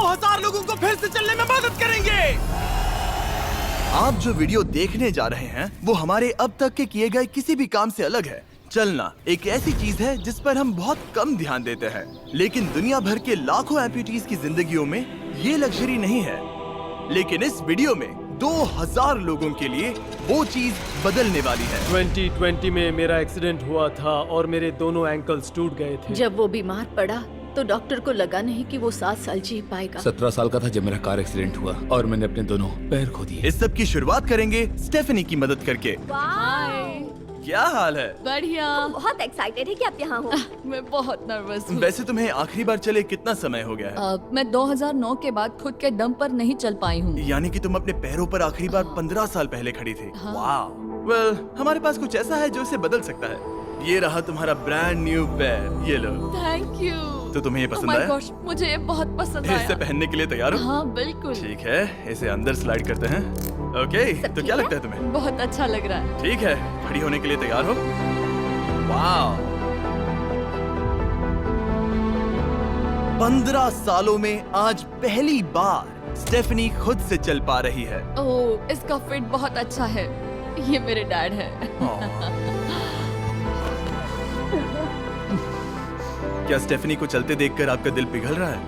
2000 लोगों को फिर से चलने में मदद करेंगे। आप जो वीडियो देखने जा रहे हैं वो हमारे अब तक के किए गए किसी भी काम से अलग है। चलना एक ऐसी चीज है जिस पर हम बहुत कम ध्यान देते हैं, लेकिन दुनिया भर के लाखों एम्पुटीज की जिंदगियों में ये लग्जरी नहीं है। लेकिन इस वीडियो में 2000 लोगों के लिए वो चीज बदलने वाली है। 2020 में मेरा एक्सीडेंट हुआ था और मेरे दोनों एंकल्स टूट गए थे। जब वो बीमार पड़ा तो डॉक्टर को लगा नहीं कि वो 7 साल जी पाएगा। 17 साल का था जब मेरा कार एक्सीडेंट हुआ और मैंने अपने दोनों पैर खो दिए। इस सब की शुरुआत करेंगे स्टेफनी की मदद करके। क्या हाल है? बढ़िया। बहुत एक्साइटेड है कि आप यहाँ हो। मैं बहुत नर्वस हूँ। वैसे तुम्हें आखिरी बार चले कितना समय हो गया है? मैं 2009 के बाद खुद के दम पर नहीं चल पाई हूँ। यानी कि तुम अपने पैरों पर आखिरी बार 15 साल पहले खड़ी थी। वाह। वेल, हमारे पास कुछ ऐसा है जो इसे बदल सकता है। ये रहा तुम्हारा ब्रांड न्यू पैर, ये लो। Thank you. तो तुम्हें ये Oh पसंद my आया? gosh, मुझे ये बहुत पसंद आया। इसे पहनने के लिए तैयार हो? हाँ बिल्कुल। ठीक है, इसे अंदर स्लाइड करते हैं। ओके, तो क्या लगता है तुम्हें? बहुत अच्छा लग रहा है। ठीक है, खड़ी होने के लिए तैयार हो? वाह। 15 सालों में आज पहली बार स्टेफनी खुद से चल पा रही है। ओह, इसका फिट बहुत अच्छा है। ये मेरे डैड है। क्या स्टेफनी को चलते देखकर आपका दिल पिघल रहा है?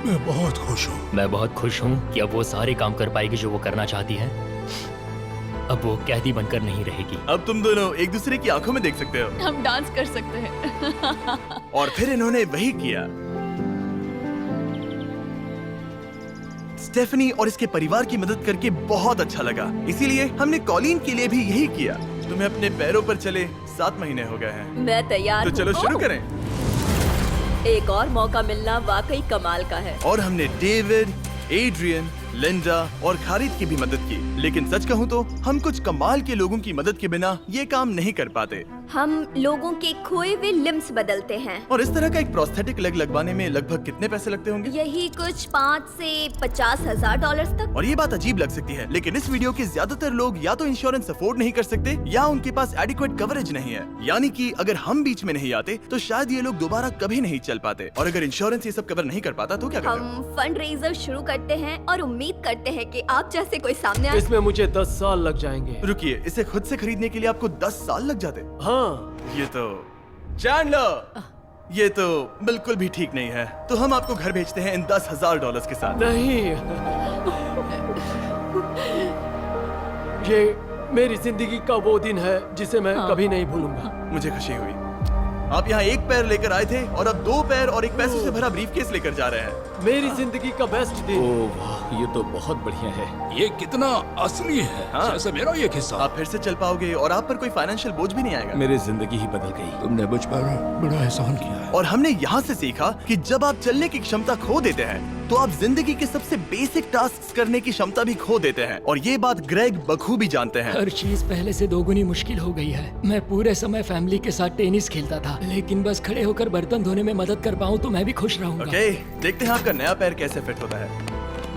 मैं बहुत खुश हूँ। मैं बहुत खुश हूँ कि अब वो सारे काम कर पाएगी जो वो करना चाहती है। अब वो कैदी बनकर नहीं रहेगी। अब तुम दोनों एक दूसरे की आंखों में देख सकते हो। हम डांस कर सकते हैं। और फिर इन्होंने वही किया। स्टेफनी और इसके परिवार की मदद करके बहुत अच्छा लगा, इसीलिए हमने कॉलिन के लिए भी यही किया। तुम्हें अपने पैरों पर चले 7 महीने हो गए हैं। मैं तैयार तो हूँ। चलो शुरू करें। एक और मौका मिलना वाकई कमाल का है। और हमने डेविड, एड्रियन, लिंडा और खालिद की भी मदद की। लेकिन सच कहूँ तो हम कुछ कमाल के लोगों की मदद के बिना ये काम नहीं कर पाते। हम लोगों के खोए हुए लिम्स बदलते हैं। और इस तरह का एक प्रोस्थेटिक लेग लगवाने में लगभग कितने पैसे लगते होंगे? यही कुछ 5 से 50 हजार डॉलर तक। और ये बात अजीब लग सकती है, लेकिन इस वीडियो के ज्यादातर लोग या तो इंश्योरेंस अफोर्ड नहीं कर सकते या उनके पास एडिक्वेट कवरेज नहीं है। यानी कि अगर हम बीच में नहीं आते तो शायद ये लोग दोबारा कभी नहीं चल पाते। और अगर इंश्योरेंस ये सब कवर नहीं कर पाता तो क्या करते? हम फंड रेजर शुरू करते हैं और उम्मीद करते हैं कि आप जैसे कोई सामने आए। इसमें मुझे 10 साल लग जाएंगे। रुकिए, इसे खुद से खरीदने के लिए आपको 10 साल लग जाते? हाँ। ये तो चैंडलर, ये तो बिल्कुल भी ठीक नहीं है। तो हम आपको घर भेजते हैं इन $10,000 के साथ। नहीं, ये मेरी जिंदगी का वो दिन है जिसे मैं कभी नहीं भूलूंगा। मुझे खुशी हुई। आप यहाँ एक पैर लेकर आए थे और अब 2 पैर और एक पैसों से भरा ब्रीफकेस लेकर जा रहे हैं। मेरी जिंदगी का बेस्ट दिन। ओह वाह, ये तो बहुत बढ़िया है। ये कितना असली है, हाँ। जैसे मेरा ये किस्सा। आप फिर से चल पाओगे और आप पर कोई फाइनेंशियल बोझ भी नहीं आएगा। मेरी जिंदगी ही बदल गई। तुमने मुझ पर बड़ा एहसान किया है। और हमने यहाँ से सीखा कि जब आप चलने की क्षमता खो देते हैं तो आप जिंदगी के सबसे बेसिक टास्क करने की क्षमता भी खो देते हैं। और ये बात ग्रेग बखूबी जानते हैं। हर चीज पहले से दोगुनी मुश्किल हो गई है। मैं पूरे समय फैमिली के साथ टेनिस खेलता था, लेकिन बस खड़े होकर बर्तन धोने में मदद कर पाऊँ तो मैं भी खुश रहूंगा। ओके, देखते हैं आपका नया पैर कैसे फिट होता है।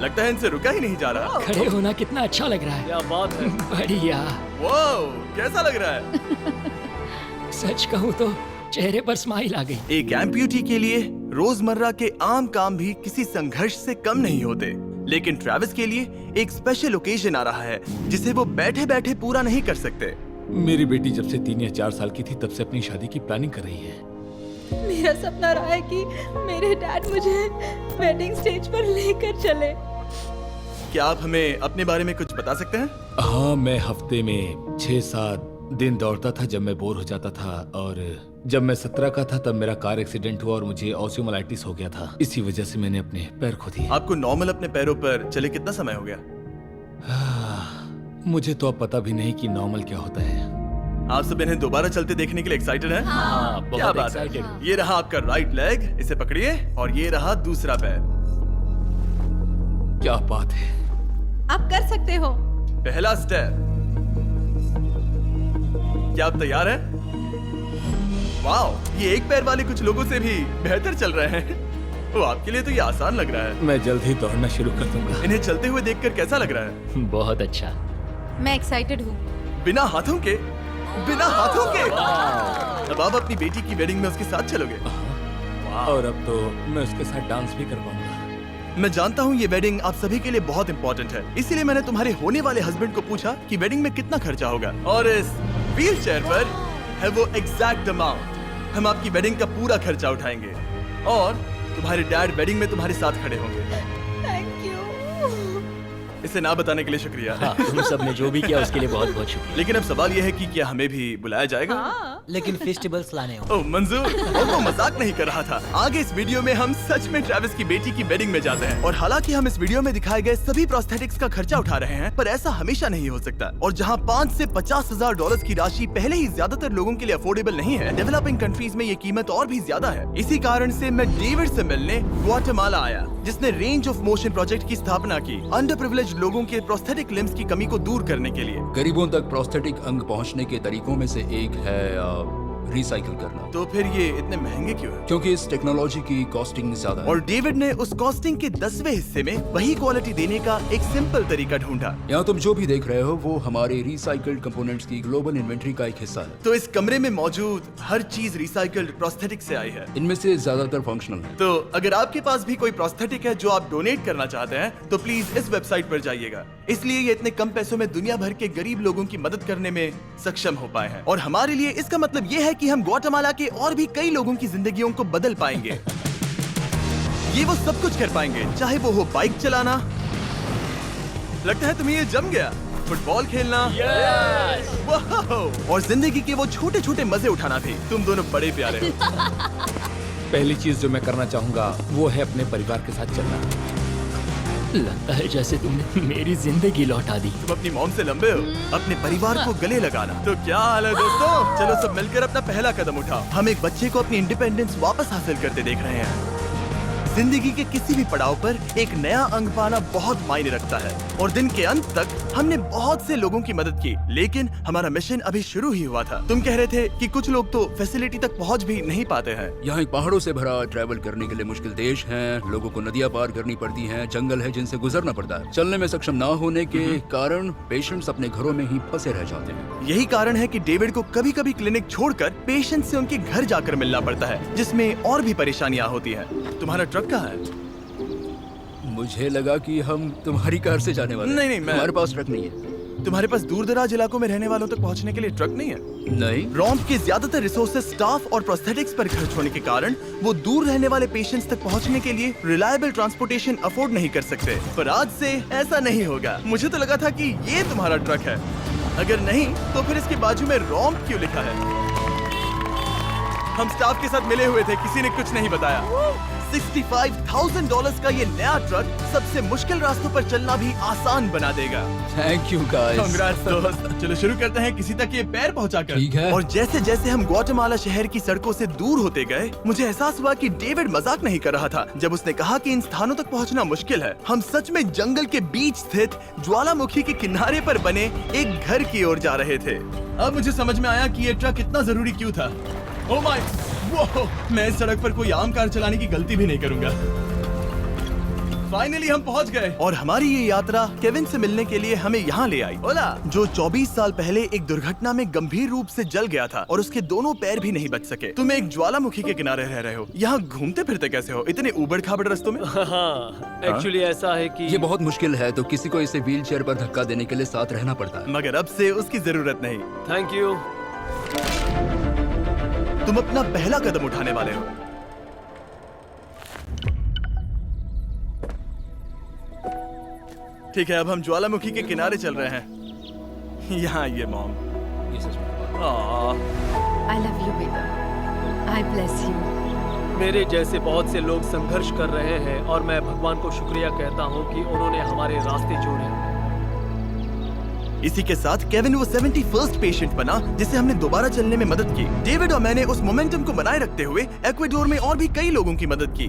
लगता है इनसे रुका ही नहीं जा रहा। खड़े होना कितना अच्छा लग रहा है। क्या बात है। बढ़िया। वाओ, कैसा लग रहा है? सच कहूँ तो चेहरे पर स्माइल आ गई। एक एम्प्यूटी के लिए रोजमर्रा के आम काम भी किसी संघर्ष से कम नहीं होते, लेकिन ट्रेविस के लिए एक स्पेशल ओकेजन आ रहा है जिसे वो बैठे बैठे पूरा नहीं कर सकते। मेरी बेटी जब से 3 या 4 साल की थी तब से अपनी शादी की प्लानिंग कर रही है। मेरा सपना रहा है कि मेरे डैड मुझे वेडिंग स्टेज पर लेकर चले। क्या आप हमें अपने बारे में कुछ बता सकते हैं? हाँ, मैं हफ्ते में 6-7 दिन दौड़ता था जब मैं बोर हो जाता था। और जब मैं 17 का था तब मेरा कार एक्सीडेंट हुआ और मुझे ऑस्टियोमाइलाइटिस हो गया था। इसी वजह से मैंने अपने पैर खो दिए। आपको नॉर्मल अपने पैरों पर चले कितना समय हो गया? मुझे तो अब पता भी नहीं कि नॉर्मल क्या होता है। आप सब इन्हें दोबारा चलते देखने के लिए एक्साइटेड हैं? हाँ, क्या बहुत बात है। एक्साइटेड। ये रहा आपका राइट लेग, इसे पकड़िए। और ये रहा दूसरा पैर। क्या बात है। आप कर सकते हो। पहला स्टेप। क्या आप तैयार हैं? वाओ, ये एक पैर वाले कुछ लोगों से भी बेहतर चल रहे हैं। वो आपके लिए तो ये आसान लग रहा है। मैं जल्द ही दौड़ना शुरू कर दूंगा। इन्हें चलते हुए देखकर कैसा लग रहा है? बहुत अच्छा। मैं एक्साइटेड हूँ। बिना हाथों के? बिना हाथों के? अब आप अपनी बेटी की वेडिंग में उसके साथ चलोगे? और अब तो मैं उसके साथ डांस भी कर पाऊंगा। मैं जानता हूँ ये वेडिंग आप सभी के लिए बहुत इंपॉर्टेंट है, इसीलिए मैंने तुम्हारे होने वाले हस्बैंड को पूछा कि वेडिंग में कितना खर्चा होगा, और इस व्हील चेयर पर है वो एग्जैक्ट अमाउंट। हम आपकी वेडिंग का पूरा खर्चा उठाएंगे और तुम्हारे डैड वेडिंग में तुम्हारे साथ खड़े होंगे। Thank you. इसे ना बताने के लिए शुक्रिया। हाँ, तुम सब ने जो भी किया उसके लिए बहुत बहुत शुक्रिया। लेकिन अब सवाल यह है कि क्या हमें भी बुलाया जाएगा? लेकिन फेस्टिवल्स लाने हो। ओह मंजूर, वो मजाक नहीं कर रहा था। आगे इस वीडियो में हम सच में ट्रेविस की बेटी की वेडिंग में जाते हैं, और हालांकि हम इस वीडियो में दिखाए गए सभी प्रोस्थेटिक्स का खर्चा उठा रहे हैं, पर ऐसा हमेशा नहीं हो सकता। और जहां 5 से 50,000 डॉलर्स की राशि पहले ही ज्यादातर लोगों के लिए अफोर्डेबल नहीं है, डेवलपिंग कंट्रीज में ये कीमत और भी ज्यादा है। इसी कारण से मैं डेविड से मिलने ग्वाटेमाला आया, जिसने रेंज ऑफ मोशन प्रोजेक्ट की स्थापना की अंडर प्रिविलेज्ड लोगों के प्रोस्थेटिक लिम्स की कमी को दूर करने के लिए। गरीबों तक प्रोस्थेटिक अंग पहुंचने के तरीकों में से एक है रिसाइकिल करना। तो फिर ये इतने महंगे क्यों है? क्योंकि इस टेक्नोलॉजी की कॉस्टिंग ज्यादा है। और डेविड ने उस कॉस्टिंग के 10वें हिस्से में वही क्वालिटी देने का एक सिंपल तरीका ढूंढा। यहाँ तुम जो भी देख रहे हो वो हमारे रिसाइकल्ड कंपोनेंट्स की ग्लोबल इन्वेंट्री का एक हिस्सा है। तो इस कमरे में मौजूद हर चीज रिसाइकल्ड प्रोस्थेटिक से आई है। इनमें से ज्यादातर फंक्शनल है। तो अगर आपके पास भी कोई प्रोस्थेटिक है जो आप डोनेट करना चाहते हैं, तो प्लीज इस वेबसाइट पर जाइएगा। इसलिए ये इतने कम पैसों में दुनिया भर के गरीब लोगों की मदद करने में सक्षम हो पाए हैं। और हमारे लिए इसका मतलब ये है कि हम ग्वाटेमाला के और भी कई लोगों की जिंदगियों को बदल पाएंगे। ये वो सब कुछ कर पाएंगे, चाहे वो हो बाइक चलाना, लगता है तुम्हें ये जम गया, फुटबॉल खेलना, वाह, और जिंदगी के वो छोटे छोटे मजे उठाना भी। तुम दोनों बड़े प्यारे हो। पहली चीज जो मैं करना चाहूंगा वो है अपने परिवार के साथ चलना। लगता है जैसे तुमने मेरी जिंदगी लौटा दी। तुम अपनी मॉम से लंबे हो। अपने परिवार को गले लगाना। तो क्या हाल है दोस्तों? चलो सब मिलकर अपना पहला कदम उठाओ। हम एक बच्चे को अपनी इंडिपेंडेंस वापस हासिल करते देख रहे हैं। जिंदगी के किसी भी पड़ाव पर एक नया अंग पाना बहुत मायने रखता है, और दिन के अंत तक हमने बहुत से लोगों की मदद की, लेकिन हमारा मिशन अभी शुरू ही हुआ था। तुम कह रहे थे कि कुछ लोग तो फैसिलिटी तक पहुंच भी नहीं पाते हैं। यहाँ एक पहाड़ों से भरा ट्रैवल करने के लिए मुश्किल देश है, लोगों को नदियाँ पार करनी पड़ती हैं, जंगल है जिनसे गुजरना पड़ता है। चलने में सक्षम न होने के कारण पेशेंट्स अपने घरों में ही फंसे रह जाते हैं। यही कारण है कि डेविड को कभी कभी क्लिनिक छोड़कर पेशेंट से उनके घर जाकर मिलना पड़ता है, जिसमें और भी परेशानियां होती हैं। तुम्हारा ट्रक कहाँ है? मुझे लगा कि हम तुम्हारी कार से जाने वाले हैं। नहीं, मैं- हमारे पास ट्रक नहीं है। तुम्हारे पास दूर दराज इलाकों में रहने वालों तक पहुंचने के लिए ट्रक नहीं है? नहीं। रॉम्प के ज्यादातर रिसोर्सेज स्टाफ और प्रोस्थेटिक्स पर खर्च होने के कारण वो दूर रहने वाले पेशेंट्स तक पहुंचने के लिए रिलायबल ट्रांसपोर्टेशन अफोर्ड नहीं कर सकते। पर आज से ऐसा नहीं होगा। मुझे तो लगा था कि ये तुम्हारा ट्रक है। अगर नहीं तो फिर इसके बाजू में रॉम्प क्यों लिखा है? हम स्टाफ के साथ मिले हुए थे, किसी ने कुछ नहीं बताया। $65,000 का ये नया ट्रक सबसे मुश्किल रास्तों पर चलना भी आसान बना देगा। Thank you guys. कांग्रेस दोस्त। चलो शुरू करते हैं किसी तक ये पैर पहुंचाकर। ठीक है। और जैसे जैसे हम ग्वाटेमाला शहर की सड़कों से दूर होते गए, मुझे एहसास हुआ कि डेविड मजाक नहीं कर रहा था जब उसने कहा कि इन स्थानों तक पहुंचना मुश्किल है। हम सच में जंगल के बीच स्थित ज्वालामुखी के किनारे पर बने एक घर की ओर जा रहे थे। अब मुझे समझ में आया कि ये ट्रक इतना जरूरी क्यों था। ओह माय, वो मैं इस सड़क पर कोई आम कार चलाने की गलती भी नहीं करूंगा। फाइनली हम पहुंच गए, और हमारी ये यात्रा केविन से मिलने के लिए हमें यहाँ ले आई। ओला, जो 24 साल पहले एक दुर्घटना में गंभीर रूप से जल गया था और उसके दोनों पैर भी नहीं बच सके। तुम एक ज्वालामुखी के किनारे रह रहे हो, यहाँ घूमते फिरते कैसे हो इतने उबड़ खाबड़ रास्तों में? हाँ, एक्चुअली ऐसा है कि ये बहुत मुश्किल है, तो किसी को इसे व्हील चेयर पर धक्का देने के लिए साथ रहना पड़ता है। मगर अब से उसकी जरूरत नहीं। Thank you. तुम अपना पहला कदम उठाने वाले हो। ठीक है, अब हम ज्वालामुखी के किनारे चल रहे हैं। यहाँ ये मॉम। ये सच में। I love you, बेटा। I bless you। मेरे जैसे बहुत से लोग संघर्ष कर रहे हैं, और मैं भगवान को शुक्रिया कहता हूँ कि उन्होंने हमारे रास्ते जोड़े। इसी के साथ केविन वो 71st पेशेंट बना जिसे हमने दोबारा चलने में मदद की। डेविड और मैंने उस मोमेंटम को बनाए रखते हुए एक्वाडोर में और भी कई लोगों की मदद की,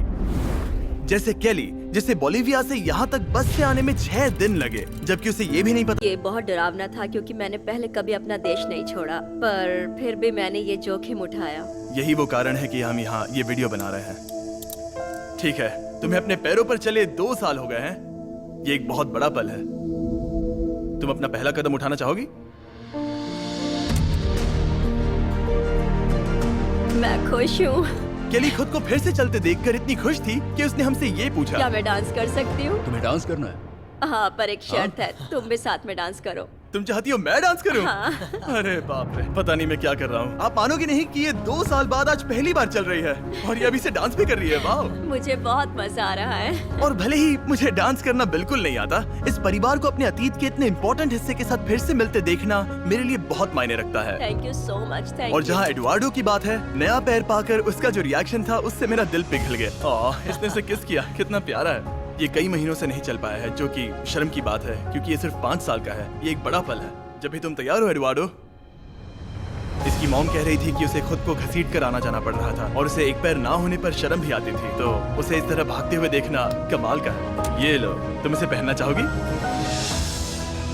जैसे केली, जिसे बोलिविया से यहाँ तक बस से आने में 6 दिन लगे, जबकि उसे ये भी नहीं पता। ये बहुत डरावना था क्योंकि मैंने पहले कभी अपना देश नहीं छोड़ा, पर फिर भी मैंने ये जोखिम उठाया। यही वो कारण है कि हम यहाँ ये वीडियो बना रहे हैं। ठीक है, तुम्हें अपने पैरों पर चले 2 साल हो गए हैं। ये एक बहुत बड़ा पल है। तुम अपना पहला कदम उठाना चाहोगी? मैं खुश हूँ केली खुद को फिर से चलते देखकर इतनी खुश थी कि उसने हमसे ये पूछा, क्या मैं डांस कर सकती हूँ? तुम्हें डांस करना है? हाँ, पर एक शर्त है, तुम भी साथ में डांस करो। तुम चाहती हो मैं डांस करूं? हाँ। अरे बाप रे, पता नहीं मैं क्या कर रहा हूँ। आप मानोगे नहीं कि ये 2 साल बाद आज पहली बार चल रही है और ये अभी से डांस भी कर रही है। वाह! मुझे बहुत मजा आ रहा है। और और भले ही मुझे डांस करना बिल्कुल नहीं आता, इस परिवार को अपने अतीत के इतने इम्पोर्टेंट हिस्से के साथ फिर से मिलते देखना मेरे लिए बहुत मायने रखता है। Thank you so much. Thank और जहाँ एडुआर्डो की बात है, नया पैर पाकर उसका जो रिएक्शन था उससे मेरा दिल पिघल गया। इसने उसे किस किया, कितना प्यारा है। ये कई महीनों से नहीं चल पाया है, जो कि शर्म की बात है क्योंकि ये सिर्फ 5 साल का है। ये एक बड़ा पल है। जब भी तुम तैयार हो एडुआर्डो। इसकी मॉम कह रही थी कि उसे खुद को घसीट कर आना जाना पड़ रहा था और उसे एक पैर ना होने पर शर्म भी आती थी, तो उसे इस तरह भागते हुए देखना कमाल का है। ये लो, तुम इसे पहनना चाहोगी?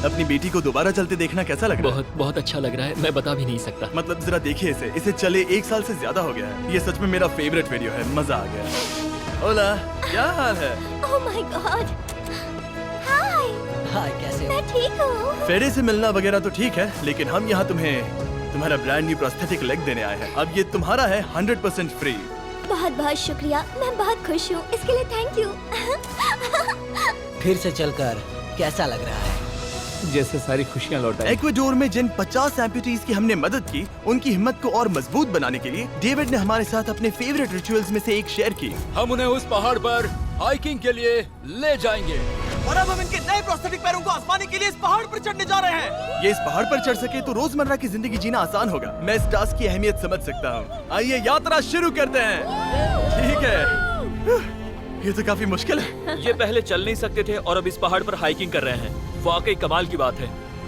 अपनी बेटी को दोबारा चलते देखना कैसा लग रहा है? बहुत बहुत अच्छा लग रहा है, मैं बता भी नहीं सकता। मतलब जरा देखिए इसे चले 1 साल से ज्यादा हो गया है। ये सच में मेरा फेवरेट वीडियो है, मजा आ गया। ओला, क्या हाल है? Oh my God. हाय, हाय, कैसे हो? मैं ठीक हूँ। फेरे से मिलना वगैरह तो ठीक है, लेकिन हम यहाँ तुम्हारा ब्रांड न्यू प्रोस्थेटिक लेग देने आए हैं। अब ये तुम्हारा है 100% फ्री। बहुत बहुत शुक्रिया, मैं बहुत खुश हूँ, इसके लिए थैंक यू। फिर से चलकर कैसा लग रहा है? जैसे सारी खुशियाँ लौट आई। इक्वाडोर में जिन 50 एम्पुटीज की हमने मदद की, उनकी हिम्मत को और मजबूत बनाने के लिए डेविड ने हमारे साथ अपने फेवरेट रिचुअल्स में से एक शेयर की। हम उन्हें उस पहाड़ पर हाइकिंग के लिए ले जाएंगे। और अब हम इनके नए प्रोस्थेटिक पैरों को आजमाने के लिए इस पहाड़ पर चढ़ने जा रहे हैं। ये इस पहाड़ पर चढ़ सके तो रोजमर्रा की जिंदगी जीना आसान होगा। मैं इस टास्क की अहमियत समझ सकता हूँ। आइए यात्रा शुरू करते हैं। ठीक है, ये तो काफी मुश्किल है। ये पहले चल नहीं सकते थे और अब इस पहाड़ पर हाइकिंग कर रहे हैं। वाकई कमाल की बात है।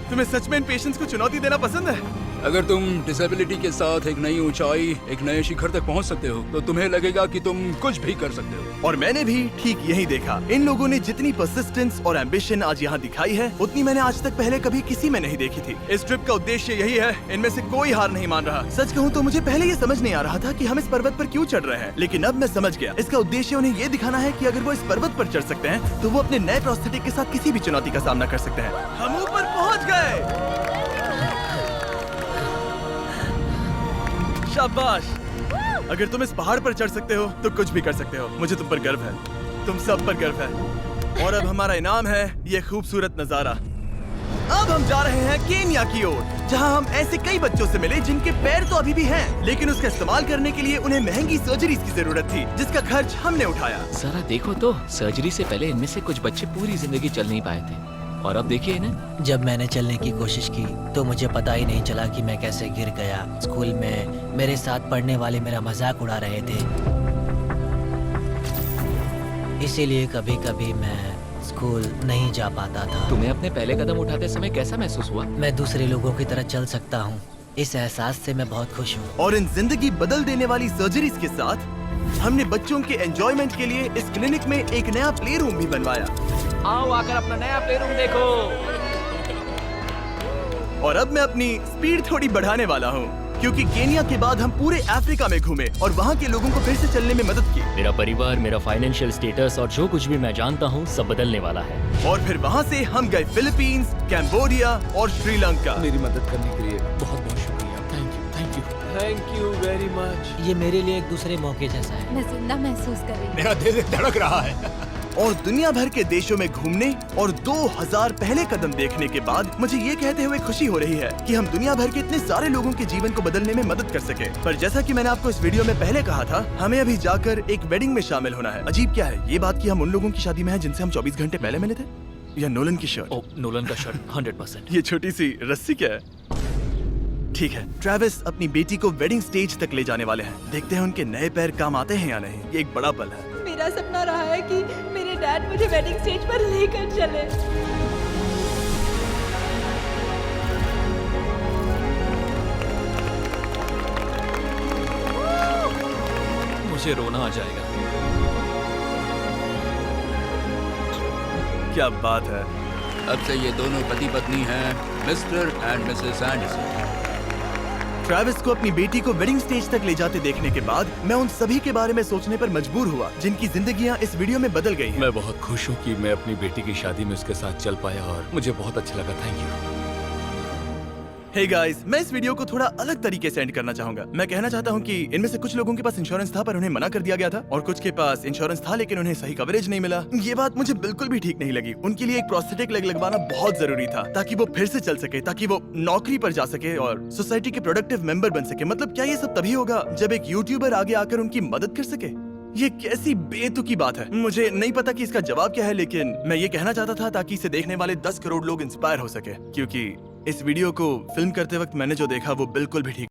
तुम्हें सच में इन पेशेंट्स को चुनौती देना पसंद है? अगर तुम डिसेबिलिटी के साथ एक नई ऊंचाई, एक नए शिखर तक पहुंच सकते हो, तो तुम्हें लगेगा कि तुम कुछ भी कर सकते हो। और मैंने भी ठीक यही देखा। इन लोगों ने जितनी परसिस्टेंस और एम्बिशन आज यहाँ दिखाई है, उतनी मैंने आज तक पहले कभी किसी में नहीं देखी थी। इस ट्रिप का उद्देश्य यही है, इनमें से कोई हार नहीं मान रहा। सच कहूँ तो मुझे पहले ये समझ नहीं आ रहा था कि हम इस पर्वत पर क्यों चढ़ रहे हैं, लेकिन अब मैं समझ गया। इसका उद्देश्य उन्हें ये दिखाना है कि अगर वो इस पर्वत पर चढ़ सकते हैं, तो वो अपने नए प्रोस्थेटिक के साथ किसी भी चुनौती का सामना कर सकते हैं। हम ऊपर पहुँच गए। शाबाश! अगर तुम इस पहाड़ पर चढ़ सकते हो तो कुछ भी कर सकते हो। मुझे तुम पर गर्व है, तुम सब पर गर्व है। और अब हमारा इनाम है ये खूबसूरत नजारा। अब हम जा रहे हैं केन्या की ओर, जहां हम ऐसे कई बच्चों से मिले जिनके पैर तो अभी भी हैं, लेकिन उसका इस्तेमाल करने के लिए उन्हें महंगी सर्जरीज की जरूरत थी, जिसका खर्च हमने उठाया। जरा देखो तो, सर्जरी से पहले इनमें से कुछ बच्चे पूरी जिंदगी चल नहीं पाए थे, और अब देखिए इन्हें। जब मैंने चलने की कोशिश की तो मुझे पता ही नहीं चला कि मैं कैसे गिर गया। स्कूल में मेरे साथ पढ़ने वाले मेरा मजाक उड़ा रहे थे, इसीलिए कभी कभी मैं स्कूल नहीं जा पाता था। तुम्हें अपने पहले कदम उठाते समय कैसा महसूस हुआ? मैं दूसरे लोगों की तरह चल सकता हूँ, इस एहसास से मैं बहुत खुश हूँ। और इन जिंदगी बदल देने वाली सर्जरीज के साथ हमने बच्चों के एंजॉयमेंट के लिए इस क्लिनिक में एक नया प्ले रूम भी बनवाया। आओ आकर अपना नया प्ले रूम देखो। और अब मैं अपनी स्पीड थोड़ी बढ़ाने वाला हूँ, क्योंकि केन्या के बाद हम पूरे अफ्रीका में घूमे और वहाँ के लोगों को फिर से चलने में मदद की। मेरा परिवार, मेरा फाइनेंशियल स्टेटस और जो कुछ भी मैं जानता हूँ सब बदलने वाला है। और फिर वहाँ से हम गए फिलीपींस, कैम्बोडिया और श्रीलंका। मेरी मदद करने के लिए बहुत बहुत शुक्रिया। Thank you, thank you. Thank you very much. ये मेरे लिए एक दूसरे मौके जैसा है। मैं जिंदा महसूस कर रही हूँ। मेरा दिल धड़क रहा है। और दुनिया भर के देशों में घूमने और 2000 पहले कदम देखने के बाद मुझे ये कहते हुए खुशी हो रही है कि हम दुनिया भर के इतने सारे लोगों के जीवन को बदलने में मदद कर सके। पर जैसा कि मैंने आपको इस वीडियो में पहले कहा था, हमें अभी जाकर एक वेडिंग में शामिल होना है। अजीब क्या है ये बात कि हम उन लोगों की शादी में हैं जिनसे हम 24 घंटे पहले मिले थे। या नोलन की शर्ट। ओ, नोलन का शर्ट 100%। ये छोटी सी रस्सी क्या है? ठीक है, ट्रेविस अपनी बेटी को वेडिंग स्टेज तक ले जाने वाले हैं। देखते हैं उनके नए पैर काम आते हैं या नहीं। ये एक बड़ा पल है। मेरा सपना रहा है कि मेरे डैड मुझे वेडिंग स्टेज पर लेकर चले। मुझे रोना आ जाएगा। क्या बात है। अब से ये दोनों पति पत्नी हैं, mister and Mrs Anderson. Travis को अपनी बेटी को वेडिंग स्टेज तक ले जाते देखने के बाद मैं उन सभी के बारे में सोचने पर मजबूर हुआ जिनकी जिंदगियां इस वीडियो में बदल गई हैं। मैं बहुत खुश हूँ कि मैं अपनी बेटी की शादी में उसके साथ चल पाया और मुझे बहुत अच्छा लगा। Thank you. हे गाइस, मैं इस वीडियो को थोड़ा अलग तरीके से एंड करना चाहूंगा। मैं कहना चाहता हूं कि इनमें से कुछ लोगों के पास इंश्योरेंस था पर उन्हें मना कर दिया गया था, और कुछ के पास इंश्योरेंस था लेकिन उन्हें सही कवरेज नहीं मिला। ये बात मुझे बिल्कुल भी ठीक नहीं लगी। उनके लिए एक प्रोस्थेटिक लेग लगवाना बहुत जरूरी था ताकि वो फिर से चल सके, ताकि वो नौकरी पर जा सके और सोसाइटी के प्रोडक्टिव मेंबर बन सके। मतलब क्या ये सब तभी होगा जब एक यूट्यूबर आगे आकर उनकी मदद कर सके? ये कैसी बेतुकी बात है। मुझे नहीं पता कि इसका जवाब क्या है, लेकिन मैं ये कहना चाहता था ताकि इसे देखने वाले 10 करोड़ लोग इंस्पायर हो सके, क्योंकि इस वीडियो को फिल्म करते वक्त मैंने जो देखा वो बिल्कुल भी ठीक